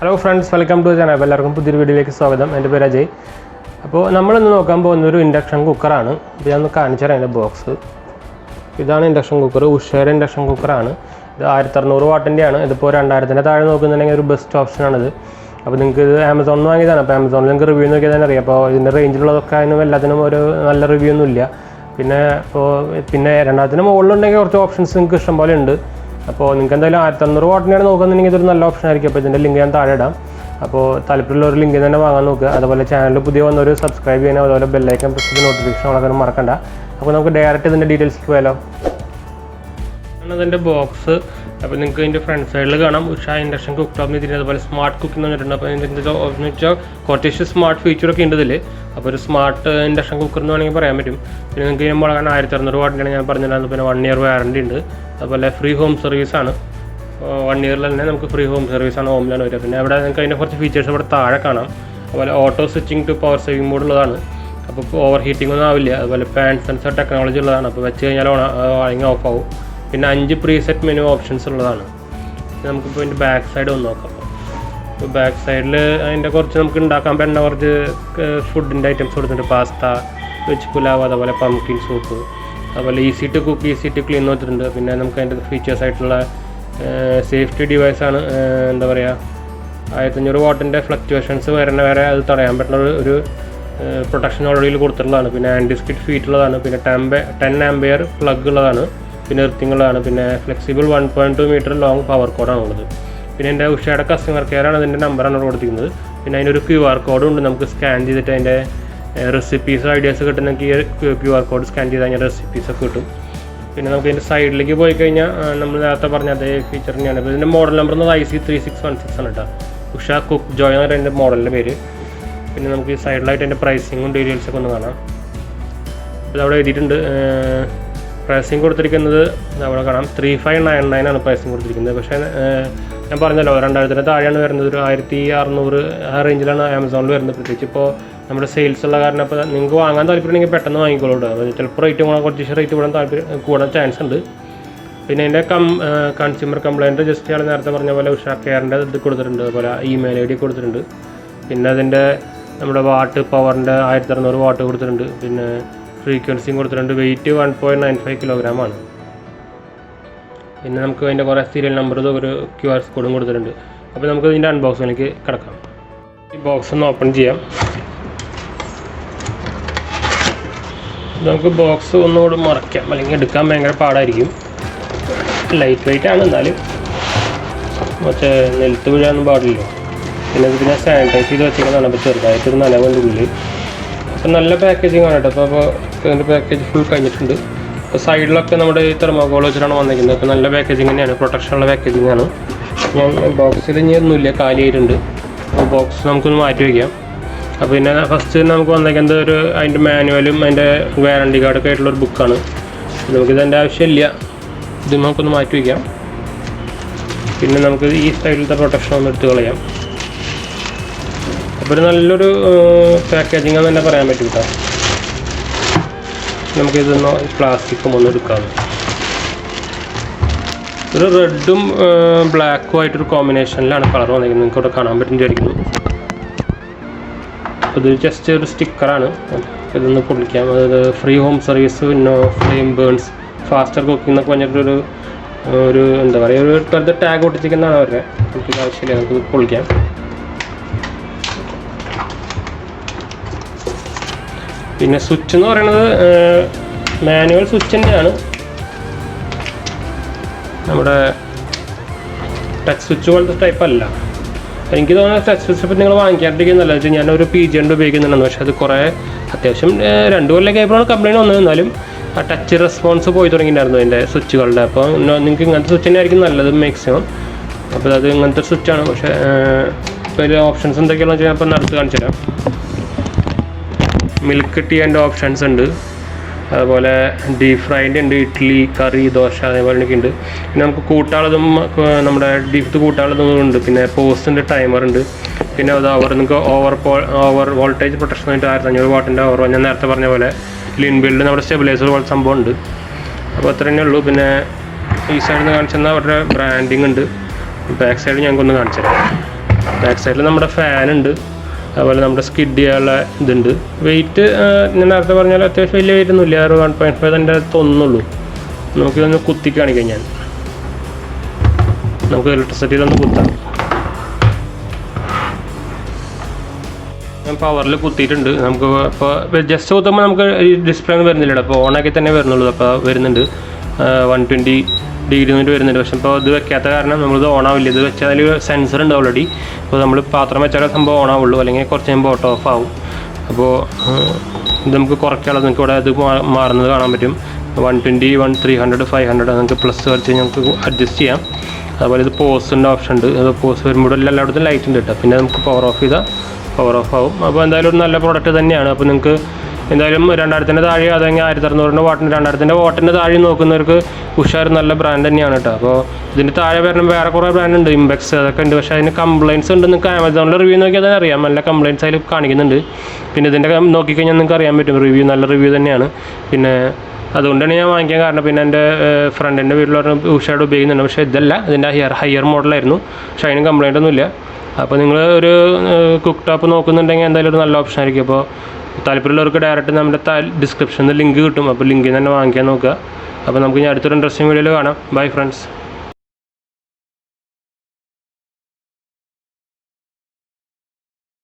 Hello friends, welcome to channel. എല്ലാവർക്കും പുതിയൊരു വീഡിയോയിലേക്ക് സ്വാഗതം. എൻ്റെ പേര് അജയ്. അപ്പോൾ നമ്മളിന്ന് നോക്കാൻ പോകുന്നൊരു ഇൻഡക്ഷൻ കുക്കറാണ്. ഇത് ഞാൻ കാണിച്ചു തരാം. അതിൻ്റെ ബോക്സ് ഇതാണ്. ഇൻഡക്ഷൻ കുക്കർ ഉഷയുടെ ഇൻഡക്ഷൻ കുക്കറാണ്. ഇത് 1600 വാട്ടിൻ്റെയാണ്. ഇതിപ്പോൾ 2000-ൻ്റെ താഴെ നോക്കുന്നുണ്ടെങ്കിൽ ഒരു ബെസ്റ്റ് ഓപ്ഷനാണിത്. അപ്പോൾ നിങ്ങൾക്ക് ഇത് ആമസോണിൽ നിന്ന് വാങ്ങിയതാണ്. അപ്പോൾ ആമസോണിൽ നിങ്ങൾക്ക് റിവ്യൂ നോക്കിയാൽ തന്നെ അറിയാം. അപ്പോൾ ഇതിൻ്റെ റേഞ്ചിലുള്ളതൊക്കെ അതിനും എല്ലാത്തിനും ഒരു നല്ല റിവ്യൂ ഒന്നുമില്ല. പിന്നെ 2000-ന് മുകളിലുണ്ടെങ്കിൽ കുറച്ച് ഓപ്ഷൻസ് നിങ്ങൾക്ക് ഇഷ്ടം പോലെ ഉണ്ട്. അപ്പോൾ നിങ്ങൾക്ക് എന്തായാലും 1600 വാട്ടിനാണ് നോക്കുന്നുണ്ടെങ്കിൽ ഇതൊരു നല്ല ഓപ്ഷൻ ആയിരിക്കും. അപ്പോൾ ഇതിൻ്റെ ലിങ്ക് ഞാൻ താഴെ ഇടാം. അപ്പോൾ താല്പര്യമുള്ള ഒരു ലിങ്ക് തന്നെ വാങ്ങാൻ നോക്കുക. അതുപോലെ ചാനൽ പുതിയ വന്നൊരു സബ്സ്ക്രൈബ് ചെയ്യാനും അതുപോലെ ബെല്ലൈക്കൻ പ്രസ് ചെയ്ത് നോട്ടിഫിക്കേഷൻ വളർത്താനും മറക്കണ്ട. അപ്പോൾ നമുക്ക് ഡയറക്റ്റ് ഇതിൻ്റെ ഡീറ്റെയിൽസിലേക്ക് പോയാലോ. അതിൻ്റെ ബോക്സ്. അപ്പോൾ നിങ്ങൾക്ക് ഇതിൻ്റെ ഫ്രണ്ട് സൈഡിൽ കാണാം ഉഷ ഇൻഡക്ഷൻ കുക്ക്ടോപ്പ് എന്ന് തിരിഞ്ഞ് അതുപോലെ സ്മാർട്ട് കുക്കിംഗ് എന്ന് പറഞ്ഞിട്ടുണ്ട്. അപ്പോൾ ഇതിൻ്റെ എന്ന് വെച്ചാൽ കുറച്ച് സ്മാർട്ട് ഫീച്ചറൊക്കെ ഉണ്ട് ഇതിൽ. അപ്പോൾ ഒരു സ്മാർട്ട് ഇൻഡക്ഷൻ കുക്കർ എന്ന് വേണമെങ്കിൽ പറയാൻ പറ്റും. പിന്നെ നിങ്ങൾക്ക് ഇതിന് മുളകാൻ 1600 വാട്ടിനാണ് ഞാൻ പറഞ്ഞിട്ടുണ്ടായിരുന്നു. പിന്നെ 1 ഇയർ വാറണ്ടി ഉണ്ട്. അതുപോലെ ഫ്രീ ഹോം സർവീസാണ്. 1 ഇയറിൽ തന്നെ നമുക്ക് ഫ്രീ ഹോം സർവീസാണ് ഹോമിലാണ് വരിക. പിന്നെ അവിടെ നിങ്ങൾക്ക് അതിൻ്റെ കുറച്ച് ഫീച്ചേഴ്സ് ഇവിടെ താഴെ കാണാം. അതുപോലെ auto switching to power saving mode ഉള്ളതാണ്. അപ്പോൾ ഓവർ ഹീറ്റിംഗ് ഒന്നും ആവില്ല. അതുപോലെ പാൻ സെൻസർ ടെക്നോളജി ഉള്ളതാണ്. അപ്പോൾ വെച്ച് കഴിഞ്ഞാൽ വാങ്ങിങ് ഓഫ് ആവും. പിന്നെ 5 പ്രീസെറ്റ് മെനു ഓപ്ഷൻസ് ഉള്ളതാണ്. നമുക്കിപ്പോൾ ഇതിൻ്റെ ബാക്ക് സൈഡ് ഒന്ന് നോക്കാം. ഇപ്പോൾ ബാക്ക് സൈഡിൽ അതിൻ്റെ കുറച്ച് നമുക്ക് ഉണ്ടാക്കാൻ പറ്റുന്ന കുറച്ച് ഫുഡിൻ്റെ ഐറ്റംസ് കൊടുത്തിട്ടുണ്ട്. പാസ്ത, വെജ് പുലാവ്, അതുപോലെ പംകിൻ സൂപ്പ്, അതുപോലെ easy to cook, easy to clean കൊടുത്തിട്ടുണ്ട്. പിന്നെ നമുക്ക് അതിൻ്റെ ഫീച്ചേഴ്സ് ആയിട്ടുള്ള സേഫ്റ്റി ഡിവൈസാണ്. എന്താ പറയുക, 1500 വാട്ടിൻ്റെ ഫ്ലക്ച്വേഷൻസ് വരെ അത് തടയാൻ പറ്റുന്ന ഒരു പ്രൊട്ടക്ഷൻ ഓൾറെഡി കൊടുത്തിട്ടുള്ളതാണ്. പിന്നെ ആൻറ്റി സ്കിഡ് ഫീറ്റ് ഉള്ളതാണ്. പിന്നെ 10 ആംപിയർ പ്ലഗ് ഉള്ളതാണ്. പിന്നെ എർത്തിങ് ഉള്ളതാണ്. പിന്നെ ഫ്ലെക്സിബിൾ 1.2 മീറ്റർ ലോങ് പവർ കോഡാണ് ഉള്ളത്. പിന്നെ എൻ്റെ ഉഷയുടെ കസ്റ്റമർ കെയറാണ് അതിൻ്റെ നമ്പറാണ് കൊടുത്തിരിക്കുന്നത്. പിന്നെ അതിനൊരു QR കോഡും ഉണ്ട്. നമുക്ക് സ്കാൻ ചെയ്തിട്ട് അതിൻ്റെ റെസിപ്പീസ് ഐഡിയാസ് കിട്ടുന്നെങ്കിൽ ഈ QR കോഡ് സ്കാൻ ചെയ്ത് കഴിഞ്ഞാൽ റെസിപ്പീസൊക്കെ കിട്ടും. പിന്നെ നമുക്ക് ഇതിൻ്റെ സൈഡിലേക്ക് പോയി കഴിഞ്ഞാൽ നമ്മൾ നേരത്തെ പറഞ്ഞ അതേ ഫീച്ചർ തന്നെയാണ്. അപ്പോൾ ഇതിൻ്റെ മോഡൽ നമ്പർ എന്നത് IC3616 ആണ് കേട്ടോ. ഉഷ കുക്ക് ജോയ് എന്ന് പറയുന്ന മോഡലിൻ്റെ പേര്. പിന്നെ നമുക്ക് ഈ സൈഡിലായിട്ട് അതിൻ്റെ പ്രൈസിങ്ങും ഡീറ്റെയിൽസൊക്കെ ഒന്ന് കാണാം. ഇത് അവിടെ എഴുതിയിട്ടുണ്ട്. പ്രൈസിങ് കൊടുത്തിരിക്കുന്നത് അവിടെ കാണാം 3599 ആണ് പ്രൈസിങ് കൊടുത്തിരിക്കുന്നത്. പക്ഷേ ഞാൻ പറഞ്ഞല്ലോ 2000-ന് താഴെയാണ് വരുന്നത്. ഒരു 1600 ആ റേഞ്ചിലാണ് ആമസോണിൽ വരുന്നത്. പ്രത്യേകിച്ച് ഇപ്പോൾ നമ്മുടെ സെയിൽസ് ഉള്ള കാരണം അപ്പോൾ നിങ്ങൾക്ക് വാങ്ങാൻ താല്പര്യമുണ്ടെങ്കിൽ പെട്ടെന്ന് വാങ്ങിക്കോളൂ. ചിലപ്പോൾ റേറ്റ് കൂടാൻ ചാൻസ് ഉണ്ട്. പിന്നെ അതിൻ്റെ കൺസ്യൂമർ കംപ്ലയിൻറ്റ് രജിസ്റ്റർ ചെയ്യാൻ നേരത്തെ പറഞ്ഞ പോലെ ഉഷ കെയറിൻ്റെ ഇത് കൊടുത്തിട്ടുണ്ട്. അതുപോലെ ഇമെയിൽ ID കൊടുത്തിട്ടുണ്ട്. പിന്നെ അതിൻ്റെ നമ്മുടെ വാട്ട് പവറിൻ്റെ 1600 വാട്ട് കൊടുത്തിട്ടുണ്ട്. പിന്നെ ഫ്രീക്വൻസിയും കൊടുത്തിട്ടുണ്ട്. വെയിറ്റ് 1.95 കിലോഗ്രാമാണ്. പിന്നെ നമുക്ക് അതിൻ്റെ കുറേ സീരിയൽ നമ്പറും ഒരു QR കോഡും കൊടുത്തിട്ടുണ്ട്. അപ്പോൾ നമുക്ക് ഇതിൻ്റെ അൺബോക്സിങ്ങിലേക്ക് കിടക്കാം. ഈ ബോക്സ് ഒന്ന് ഓപ്പൺ ചെയ്യാം. നമുക്ക് ബോക്സ് ഒന്നുകൂടി മറയ്ക്കാം, അല്ലെങ്കിൽ എടുക്കാൻ ഭയങ്കര പാടായിരിക്കും. ലൈറ്റ് വെയിറ്റ് ആണ്, എന്നാലും മറ്റേ നിലത്ത് വീഴാനൊന്നും പാടില്ലല്ലോ. പിന്നെ സാനിറ്റൈസ് ചെയ്ത് വെച്ചിരിക്കുന്നതാണ്. അപ്പോൾ ചെറുതായിട്ടൊരു നനവുണ്ട് ഉള്ളിൽ. അപ്പോൾ നല്ല പാക്കേജിങ് ആണ് കേട്ടോ. അപ്പോൾ ഇതിൻ്റെ പാക്കേജ് ഫുൾ കഴിഞ്ഞിട്ടുണ്ട്. അപ്പോൾ സൈഡിലൊക്കെ നമ്മുടെ ഈ തെർമോകോൾ വെച്ചിട്ടാണ് വന്നിരിക്കുന്നത്. അപ്പോൾ നല്ല പാക്കേജിങ് തന്നെയാണ്, പ്രൊട്ടക്ഷനുള്ള പാക്കേജിങ് ആണ്. ഞാൻ ബോക്സിൽ ഇനി ഒന്നുമില്ല, കാലിയായിട്ടുണ്ട്. അപ്പോൾ ബോക്സ് നമുക്കൊന്ന് മാറ്റി വയ്ക്കാം. അപ്പോൾ പിന്നെ ഫസ്റ്റ് നമുക്ക് വന്നേക്കുന്നത് അതിൻ്റെ മാനുവലും അതിൻ്റെ വാറണ്ടി കാർഡൊക്കെ ആയിട്ടുള്ളൊരു ബുക്കാണ്. നമുക്കിതിൻ്റെ ആവശ്യമില്ല, ഇത് നമുക്കൊന്ന് മാറ്റി വയ്ക്കാം. പിന്നെ നമുക്ക് ഈ സൈഡിലത്തെ പ്രൊട്ടക്ഷൻ ഒന്ന് എടുത്ത് കളയാം. അപ്പോൾ ഒരു നല്ലൊരു പാക്കേജിങ് എന്ന് തന്നെ പറയാൻ പറ്റും കേട്ടോ. നമുക്കിതൊന്ന് പ്ലാസ്റ്റിക്കും ഒന്ന് എടുക്കാം. ഒരു റെഡും ബ്ലാക്കും ആയിട്ടൊരു കോമ്പിനേഷനിലാണ് കളർ വന്നിരിക്കുന്നത്. നിങ്ങൾക്ക് ഇവിടെ കാണാൻ പറ്റും വിചാരിക്കുന്നു. ഇത് ജസ്റ്റ് ഒരു സ്റ്റിക്കറാണ്. ഇതൊന്ന് പൊളിക്കാം. അതായത് free home service, no flame burns, faster cooking എന്നൊക്കെ പറഞ്ഞിട്ടൊരു എന്താ പറയുക, ഒരു വെറുതെ ടാഗ് ഒട്ടിച്ചിരിക്കുന്നതാണ് അവരുടെ. നമുക്കിത് ആവശ്യമില്ല, നമുക്കിത് പൊളിക്കാം. പിന്നെ സ്വിച്ച് എന്ന് പറയുന്നത് മാനുവൽ സ്വിച്ച് തന്നെയാണ്. നമ്മുടെ ടച്ച് സ്വിച്ച് പോലത്തെ ടൈപ്പ് അല്ല. എനിക്ക് തോന്നുന്നത് ടച്ച് സ്വിച്ച് ഇപ്പോൾ നിങ്ങൾ വാങ്ങിക്കാണ്ടിരിക്കുന്നതല്ല. വെച്ചാൽ ഞാനൊരു PG ഉപയോഗിക്കുന്നുണ്ടെന്ന്. പക്ഷേ അത് കുറേ അത്യാവശ്യം 2 കൊല്ലം ആയപ്പോഴാണ് കംപ്ലയിൻറ്റ് വന്നത്. എന്നാലും ആ ടച്ച് റെസ്പോൺസ് പോയി തുടങ്ങിയിട്ടുണ്ടായിരുന്നു അതിൻ്റെ സ്വിച്ചുകളുടെ. അപ്പോൾ നിങ്ങൾക്ക് ഇങ്ങനത്തെ സ്വിച്ച് തന്നെ ആയിരിക്കും നല്ലത് മാക്സിമം. അപ്പോൾ അത് ഇങ്ങനത്തെ സ്വിച്ചാണ്. പക്ഷേ ഇപ്പോൾ അതിൽ ഓപ്ഷൻസ് എന്തൊക്കെയാണെന്ന് വെച്ചാൽ ഞാൻ ഇപ്പോൾ അടുത്ത് കാണിച്ചു തരാം. മിൽക്ക് ടീ അതിൻ്റെ ഓപ്ഷൻസ് ഉണ്ട്. അതുപോലെ ഡീപ് ഫ്രൈൻ്റെ ഉണ്ട്, ഇഡ്ഡലി, കറി, ദോശ അതേപോലെയൊക്കെ ഉണ്ട്. പിന്നെ നമുക്ക് കൂട്ടാളതും നമ്മുടെ ഡീപ്പ് കൂട്ടാളതും ഉണ്ട്. പിന്നെ പോസ്റ്റിൻ്റെ ടൈമർ ഉണ്ട്. പിന്നെ അത് നിങ്ങൾക്ക് ഓവർ വോൾട്ടേജ് പ്രൊട്ടക്ഷൻ ആയിട്ട് 1500 വാട്ടിൻ്റെ ഓവർ, ഞാൻ നേരത്തെ പറഞ്ഞ പോലെ ഇൻബിൽഡ് നമ്മുടെ സ്റ്റെബിലൈസർ പോലെ സംഭവം ഉണ്ട്. അപ്പോൾ അത്ര തന്നെ ഉള്ളൂ. പിന്നെ ഈ സൈഡിൽ നിന്ന് കാണിച്ചെന്നാൽ അവരുടെ ബ്രാൻഡിങ് ഉണ്ട്. ബാക്ക് സൈഡിൽ ഞങ്ങൾക്കൊന്ന് കാണിച്ചു തരാം. ബാക്ക് സൈഡിൽ നമ്മുടെ ഫാനുണ്ട്, അതുപോലെ നമ്മുടെ സ്കിഡ് ചെയ്യാനുള്ള ഇതുണ്ട്. വെയിറ്റ് ഞാൻ നേരത്തെ പറഞ്ഞാൽ അത്യാവശ്യം വലിയ വെയിറ്റ് ഒന്നുമില്ല, 1.5 തന്നെ തോന്നുന്നുള്ളൂ. നമുക്കിതൊന്ന് കുത്തി കാണിക്കാം. നമുക്ക് ഇലക്ട്രിസിറ്റിയിലൊന്ന് കുത്താം. ഞാൻ പവറിൽ കുത്തിയിട്ടുണ്ട്. നമുക്ക് ഇപ്പോൾ ജസ്റ്റ് കുത്തുമ്പോൾ നമുക്ക് ഈ ഡിസ്പ്ലേ ഒന്നും വരുന്നില്ല, അപ്പോൾ ഓണാക്കി തന്നെ വരുന്നുള്ളൂ. അപ്പോൾ വരുന്നുണ്ട് 120 ഡിഗ്രി വരുന്നുണ്ട്. പക്ഷേ ഇപ്പോൾ ഇത് വെക്കാത്ത കാരണം നമ്മളിത് ഓണാവില്ല. ഇത് വെച്ചാൽ അതിൽ സെൻസർ ഉണ്ട് ഓൾറെഡി. അപ്പോൾ നമ്മൾ പാത്രം വെച്ചാൽ സംഭവം ഓണാവുള്ളൂ, അല്ലെങ്കിൽ കുറച്ച് കഴിയുമ്പോൾ ഓട്ടോ ഓഫ് ആവും. അപ്പോൾ ഇത് നമുക്ക് കുറയ്ക്കാനുള്ളത് നിങ്ങൾക്ക് ഇവിടെ ഇത് മാറുന്നത് കാണാൻ പറ്റും. 120, 300, 500 നമുക്ക് പ്ലസ് വെച്ച് നമുക്ക് അഡ്ജസ്റ്റ് ചെയ്യാം. അതുപോലെ ഇത് പോസിൻ്റെ ഓപ്ഷൻ ഉണ്ട്. അത് പോസ് വരുമ്പോൾ എല്ലായിടത്തും ലൈറ്റ് ഉണ്ട് കേട്ടോ. പിന്നെ നമുക്ക് പവർ ഓഫ് ചെയ്താൽ പവർ ഓഫ് ആവും. അപ്പോൾ എന്തായാലും ഒരു നല്ല പ്രോഡക്റ്റ് തന്നെയാണ്. അപ്പോൾ നിങ്ങൾക്ക് എന്തായാലും 2000 താഴെ അല്ലെങ്കിൽ 1600 വാട്ടിന് 2000 വാട്ടിൻ്റെ താഴെ നോക്കുന്നവർക്ക് ഉഷ ഒരു നല്ല ബ്രാൻഡ് തന്നെയാണ് കേട്ടോ. അപ്പോൾ ഇതിൻ്റെ താഴെ വരണം വേറെ കുറേ ബ്രാൻഡ് ഉണ്ട്, ഇംബെക്സ് അതൊക്കെ ഉണ്ട്. പക്ഷേ അതിന് കംപ്ലയിൻസ് ഉണ്ട്. നിങ്ങൾക്ക് ആമസോണിൽ റിവ്യൂ നോക്കിയാൽ തന്നെ അറിയാം, നല്ല കംപ്ലയിൻസ് അതിൽ കാണിക്കുന്നുണ്ട്. പിന്നെ ഇതിൻ്റെ നോക്കിക്കഴിഞ്ഞാൽ നിങ്ങൾക്ക് അറിയാൻ പറ്റും റിവ്യൂ നല്ല റിവ്യൂ തന്നെയാണ്. പിന്നെ അതുകൊണ്ടാണ് ഞാൻ വാങ്ങിക്കാൻ കാരണം. പിന്നെ എൻ്റെ ഫ്രണ്ടിൻ്റെ വീട്ടിൽ പറഞ്ഞ ഉഷയുടെ ഉപയോഗിക്കുന്നുണ്ട്, പക്ഷേ ഇതല്ല, ഇതിൻ്റെ ഹയർ മോഡലായിരുന്നു. പക്ഷേ അതിന് കംപ്ലയിൻ്റ് ഒന്നുമില്ല. അപ്പോൾ നിങ്ങൾ ഒരു കുക്ക് ടോപ്പ് നോക്കുന്നുണ്ടെങ്കിൽ എന്തായാലും ഒരു നല്ല ഓപ്ഷൻ ആയിരിക്കും. അപ്പോൾ താല്പര്യമുള്ളവർക്ക് ഡയറക്റ്റ് നമ്മുടെ ഡിസ്ക്രിപ്ഷനിൽ ലിങ്ക് കിട്ടും. അപ്പോൾ ലിങ്കിൽ തന്നെ വാങ്ങിക്കാൻ നോക്കുക. അപ്പോൾ നമുക്ക് ഇനി അടുത്തൊരു ഇൻട്രസ്റ്റിംഗ് വീഡിയോയിൽ കാണാം. Bye friends.